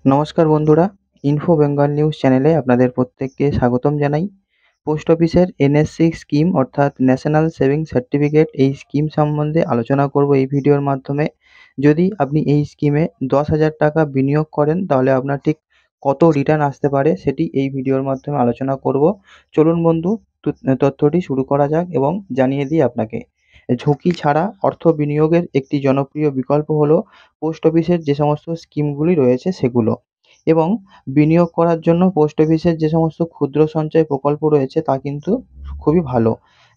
নমস্কার বন্ধুরা, info Bengal news চ্যানেলে আপনাদের প্রত্যেককে স্বাগতম জানাই। পোস্ট অফিসের এনএসসি স্কিম অর্থাৎ ন্যাশনাল সেভিং সার্টিফিকেট এই স্কিম সম্বন্ধে আলোচনা করব এই ভিডিওর মাধ্যমে। যদি আপনি এই স্কিমে 10,000 টাকা বিনিয়োগ করেন তাহলে আপনার ঠিক কত রিটার্ন আসতে পারে সেটি এই ভিডিওর মাধ্যমে আলোচনা করব। চলুন বন্ধু, তথ্যটি শুরু করা যাক এবং জানিয়ে দিই আপনাকে। ঝুঁকি ছাড়া অর্থ বিনিয়োগের একটি জনপ্রিয় বিকল্প হলো পোস্ট অফিসের যে সমস্ত স্কিমগুলি রয়েছে সেগুলো। এবং বিনিয়োগ করার জন্য পোস্ট অফিসের যে সমস্ত ক্ষুদ্র সঞ্চয় প্রকল্প রয়েছে তা কিন্তু খুবই ভালো।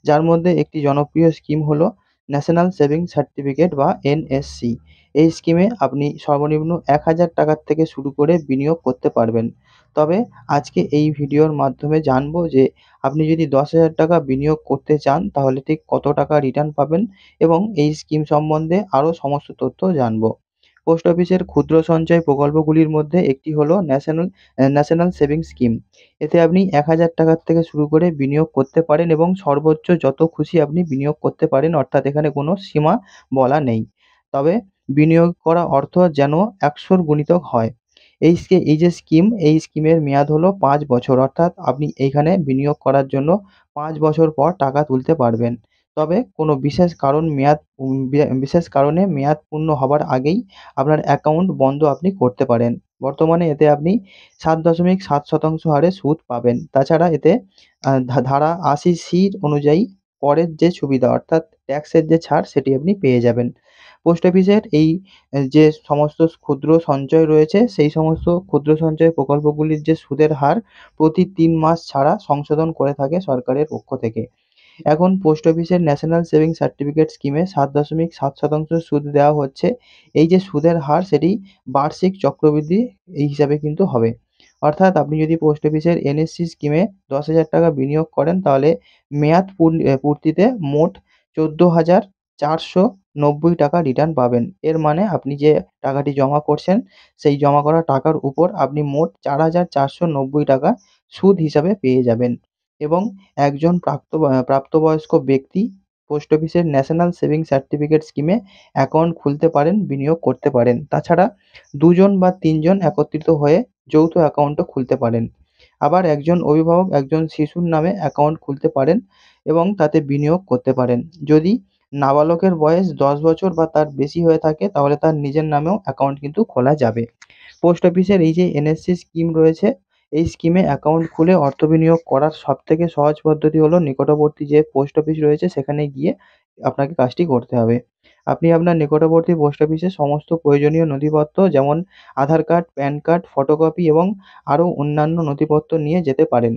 যার মধ্যে একটি জনপ্রিয় স্কিম হলো ন্যাশনাল সেভিং সার্টিফিকেট বা এনএসসি। এই স্কিমে আপনি সর্বনিম্ন 1,000 টাকার থেকে শুরু করে বিনিয়োগ করতে পারবেন। তবে আজকে এই ভিডিওর মাধ্যমে জানবো যে আপনি যদি 10,000 টাকা বিনিয়োগ করতে চান তাহলে ঠিক কত টাকা রিটার্ন পাবেন এবং এই স্কিম সম্বন্ধে আরও সমস্ত তথ্য জানবো। পোস্ট অফিসের ক্ষুদ্র সঞ্চয় প্রকল্পগুলির মধ্যে একটি হলো ন্যাশনাল সেভিংস স্কিম। এতে আপনি 1,000 টাকার থেকে শুরু করে বিনিয়োগ করতে পারেন এবং সর্বোচ্চ যত খুশি আপনি বিনিয়োগ করতে পারেন, অর্থাৎ এখানে কোনো সীমা বলা নেই। তবে বিনিয়োগ করা অর্থ যেন 100 র গুণিতক হয়। এই যে স্কিম, এই স্কিমের মেয়াদ হলো 5 বছর, অর্থাৎ আপনি এইখানে বিনিয়োগ করার জন্য 5 বছর পর টাকা তুলতে পারবেন। তবে কোনো বিশেষ কারণে মেয়াদ পূর্ণ হবার আগেই আপনার অ্যাকাউন্ট বন্ধ আপনি করতে পারেন। বর্তমানে এতে আপনি 7.7% হারে সুদ পাবেন। তাছাড়া এতে ধারা 80C অনুযায়ী করের যে সুবিধা অর্থাৎ ট্যাক্সের যে ছাড় সেটি আপনি পেয়ে যাবেন। পোস্ট অফিসের এই যে সমস্ত ক্ষুদ্র সঞ্চয় রয়েছে সেই সমস্ত ক্ষুদ্র সঞ্চয় প্রকল্পগুলির যে সুদের হার প্রতি 3 মাস ছাড়া সংশোধন করে থাকে সরকারের পক্ষ থেকে। এখন পোস্ট অফিসের ন্যাশনাল সেভিং সার্টিফিকেট স্কিমে 7.7% সুদ দেওয়া হচ্ছে। এই যে সুদের হার সেটি বার্ষিক চক্রবৃদ্ধি এই হিসাবে কিন্তু হবে। অর্থাৎ আপনি যদি পোস্ট অফিসের এনএসসি স্কিমে 10,000 টাকা বিনিয়োগ করেন তাহলে মেয়াদ পূর্তিতে মোট 14,490 টাকা রিটার্ন পাবেন। এর মানে আপনি যে টাকাটি জমা করছেন সেই জমা করা টাকার উপর আপনি মোট 4,490 টাকা সুদ হিসাবে পেয়ে যাবেন। এবং একজন প্রাপ্তবয়স্ক ব্যক্তি পোস্ট অফিসের ন্যাশনাল সেভিং সার্টিফিকেট স্কিমে অ্যাকাউন্ট খুলতে পারেন, বিনিয়োগ করতে পারেন। তাছাড়া 2 জন বা 3 জন একত্রিত হয়ে যৌথ অ্যাকাউন্টও খুলতে পারেন। আবার একজন অভিভাবক একজন শিশুর নামে অ্যাকাউন্ট খুলতে পারেন এবং তাতে বিনিয়োগ করতে পারেন। যদি নাবালকের বয়স 10 বছর বা তার বেশি হয়ে থাকে তাহলে তার নিজের নামেও অ্যাকাউন্ট কিন্তু খোলা যাবে। পোস্ট অফিসের এই যে এনএসসি স্কিম রয়েছে, এই স্কিমে অ্যাকাউন্ট খুলে অর্থ বিনিয়োগ করার সবথেকে সহজ পদ্ধতি হলো নিকটবর্তী যে পোস্ট অফিস রয়েছে সেখানে গিয়ে আপনাকে কাজটি করতে হবে। আপনি আপনার নিকটবর্তী পোস্ট অফিসে সমস্ত প্রয়োজনীয় নথিপত্র যেমন আধার কার্ড, প্যান কার্ড, ফটোকপি এবং আরও অন্যান্য নথিপত্র নিয়ে যেতে পারেন।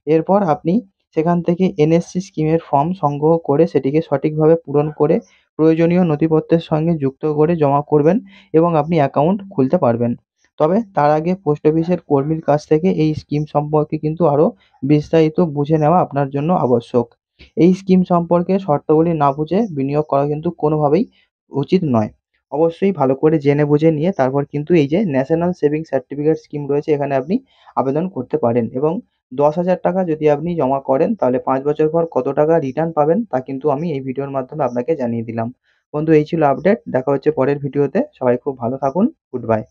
এরপর আপনি সেখান থেকে এনএসসি স্কিমের ফর্ম সংগ্রহ করে সেটিকে সঠিকভাবে পূরণ করে প্রয়োজনীয় নথিপত্রের সঙ্গে যুক্ত করে জমা করবেন এবং আপনি অ্যাকাউন্ট খুলতে পারবেন। তবে তার আগে পোস্ট অফিসের কর্মীর কাছ থেকে এই স্কিম সম্পর্কে কিন্তু আরও বিস্তারিত বুঝে নেওয়া আপনার জন্য আবশ্যক। এই স্কিম সম্পর্কে শর্তাবলী না বুঝে বিনিয়োগ করা কিন্তু কোনোভাবেই উচিত নয়। অবশ্যই ভালো করে জেনে বুঝে নিয়ে তারপর কিন্তু এই যে ন্যাশনাল সেভিং সার্টিফিকেট স্কিম রয়েছে এখানে আপনি আবেদন করতে পারেন এবং 10,000 টাকা যদি আপনি জমা করেন তাহলে 5 বছর পর কত টাকা রিটার্ন পাবেন তা কিন্তু আমি এই ভিডিওর মাধ্যমে আপনাকে জানিয়ে দিলাম। বন্ধু, এই ছিল আপডেট। দেখা হচ্ছে পরের ভিডিওতে। সবাই খুব ভালো থাকুন। Good bye.